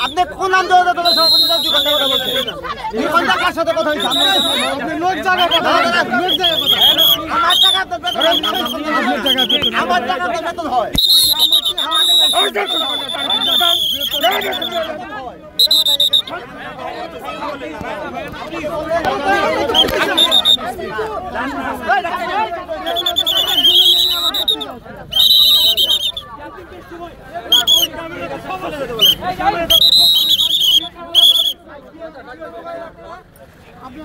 আপনি কোন আন্দোলনের কথা বলছেন? কার সাথে কথা হয়েছে? আমার টাকা তো বেতন হয়।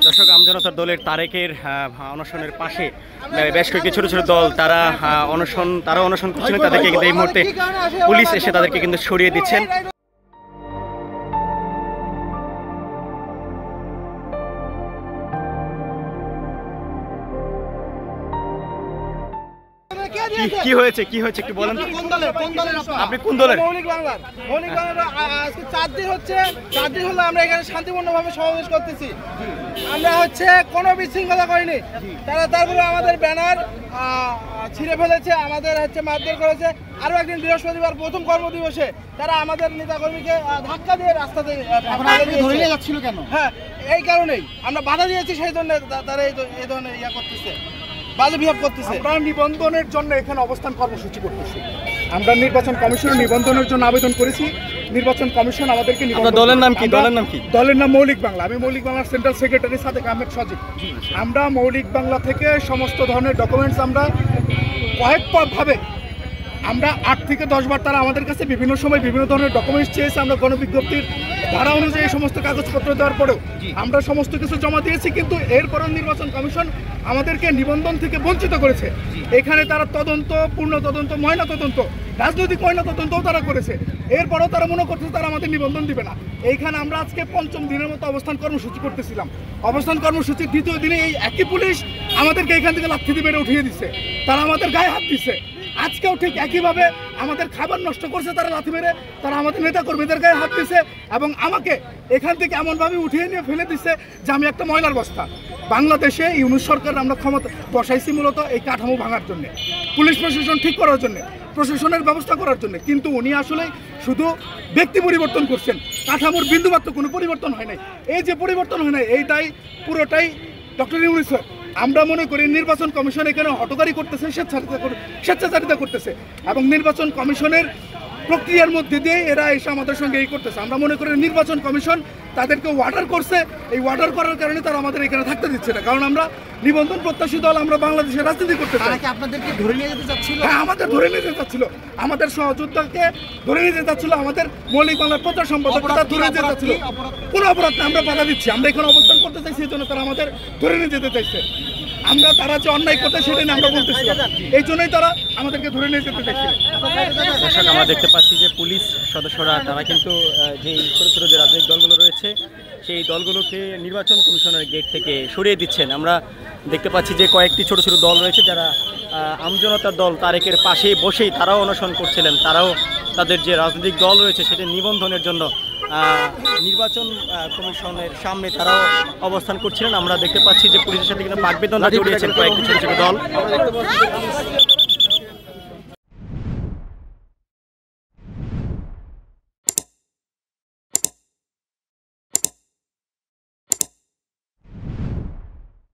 দর্শক, আমজনতার দলের তারেকের অনশনের পাশে বেশ কয়েকটি ছোট ছোট দল তারা অনশন করছিলেন। তাদেরকে কিন্তু এই মুহূর্তে পুলিশ এসে তাদেরকে কিন্তু সরিয়ে দিচ্ছেন। কি হয়েছে একটু বলেন। আপনি কোন দলের? মৌলিক বাংলার। আজকে 4 দিন হচ্ছে। 4 দিন হলো আমরা এখানে শান্তিপূর্ণভাবে সমাবেশ করতেছি। আমরা কোনো বিশৃঙ্খলা করিনি। তারপরে আমাদের ব্যানার ছিঁড়ে ফেলেছে, আমাদের মারধর করেছে। আরো একদিন বৃহস্পতিবার প্রথম কর্মদিবসে তারা আমাদের নেতাকর্মীকে ধাক্কা দিয়ে রাস্তাতে ধরে নিয়ে যাচ্ছিল। কেন? হ্যাঁ, এই কারণেই আমরা বাধা দিয়েছি, সেই জন্য তারা এই ধরনের করতেছে, বাজে বিহেভ করতেছে। আমরা নিবন্ধনের জন্য এখানে অবস্থান কর্মসূচি করতেছি। আমরা নির্বাচন কমিশনের নিবন্ধনের জন্য আবেদন করেছি। নির্বাচন কমিশন আমাদেরকে দলের নাম কি? দলের নাম মৌলিক বাংলা। আমি মৌলিক বাংলার সেন্ট্রাল সেক্রেটারি সাদেক আহমেদ সজীব। আমরা মৌলিক বাংলা থেকে সমস্ত ধরনের ডকুমেন্টস আমরা কয়েকভাবে আমরা 8 থেকে 10 বার তারা আমাদের কাছে বিভিন্ন সময় বিভিন্ন ধরনের ডকুমেন্টস চেয়েছে। আমরা গণবিজ্ঞপ্তির ধারা অনুযায়ী সমস্ত কাগজপত্র দেওয়ার পরেও আমরা সমস্ত কিছু জমা দিয়েছি, কিন্তু এরপরও নির্বাচন কমিশন আমাদেরকে নিবন্ধন থেকে বঞ্চিত করেছে। এখানে তারা পূর্ণ তদন্ত, ময়না তদন্ত, রাজনৈতিক ময়না তদন্তও তারা করেছে। এরপরও তারা মনে করছে তারা আমাদের নিবন্ধন দিবে না। এইখানে আমরা আজকে 5ম দিনের মতো অবস্থান কর্মসূচি করতেছিলাম। অবস্থান কর্মসূচির 2য় দিনে এই একই পুলিশ আমাদেরকে এখান থেকে লাথি দিয়ে বেড়ে উঠিয়ে দিচ্ছে। তারা আমাদের গায়ে হাত দিচ্ছে। আজকেও ঠিক একইভাবে আমাদের খাবার নষ্ট করছে তারা লাথি মেরে। তারা আমাদের নেতা কর্মীদের গায়ে হাত দিচ্ছে এবং আমাকে এখান থেকে এমনভাবে উঠিয়ে নিয়ে ফেলে দিচ্ছে যে আমি একটা ময়লার বস্তা। বাংলাদেশে ইউনূস সরকার আমরা ক্ষমতা বসাইছি মূলত এই কাঠামো ভাঙার জন্য, পুলিশ প্রশাসন ঠিক করার জন্য, প্রশাসনের ব্যবস্থা করার জন্য। কিন্তু উনি আসলে শুধু ব্যক্তি পরিবর্তন করছেন, কাঠামোর বিন্দুমাত্র কোনো পরিবর্তন হয় নাই। এই যে পরিবর্তন হয় নাই, এইটাই পুরোটাই ডক্টর ইউনূস। আমরা মনে করি নির্বাচন কমিশন এখানে হটকারি করতেছে, স্বেচ্ছাচারিতা করতেছে এবং নির্বাচন কমিশনের প্রক্রিয়ার মধ্যে দিয়ে এরা এসে আমাদের সঙ্গে এই করতেছে। আমরা মনে করি নির্বাচন কমিশন তাদেরকে অর্ডার করছে। এই অর্ডার করার কারণে তারা আমাদের এখানে থাকতে দিচ্ছে না, কারণ আমরা নিবন্ধন প্রত্যাশী দল, আমরা বাংলাদেশের রাজনীতি করতে চাই। আপনাদেরকে ধরে নিয়ে যেতে চাচ্ছিল? হ্যাঁ, আমাদের ধরে নিয়ে যেতে চাচ্ছিল, আমাদের সহযোদ্ধাকে ধরে নিয়ে যেতে চাচ্ছিল, আমাদের মৌলিক বাংলার প্রচার সম্পাদক ধরে নিয়ে যেতে চাচ্ছিল। কোনো অপরাধ না, আমরা বাধা দিচ্ছি। আমরা এখানে অবস্থান করতে চাইছি, এই জন্য তারা আমাদের ধরে নিয়ে যেতে চাইছে। তারা যে অন্যায় করতে সেটা নিয়ে আমরা বলতেছি, এই জন্যই তারা আমাদেরকে ধরে নিয়ে যেতে চাইছে। দর্শক, আমরা দেখতে পাচ্ছি যে পুলিশ সদস্যরা তারা কিন্তু যে ছোট ছোট যে রাজনৈতিক দলগুলো রয়েছে সেই দলগুলোকে নির্বাচন কমিশনের গেট থেকে সরিয়ে দিচ্ছেন। আমরা দেখতে পাচ্ছি যে কয়েকটি ছোট ছোট দল রয়েছে যারা আমজনতার দল তারেকের পাশে বসেই তারাও অনশন করছিলেন। তারাও তাদের যে রাজনৈতিক দল রয়েছে সেটা নিবন্ধনের জন্য নির্বাচন কমিশনের সামনে তারাও অবস্থান করছিলেন। আমরা দেখতে পাচ্ছি যে পুলিশের সাথে কিন্তু বাকবিতণ্ডা জড়িয়েছেন কয়েকটি ছোট ছোট দল।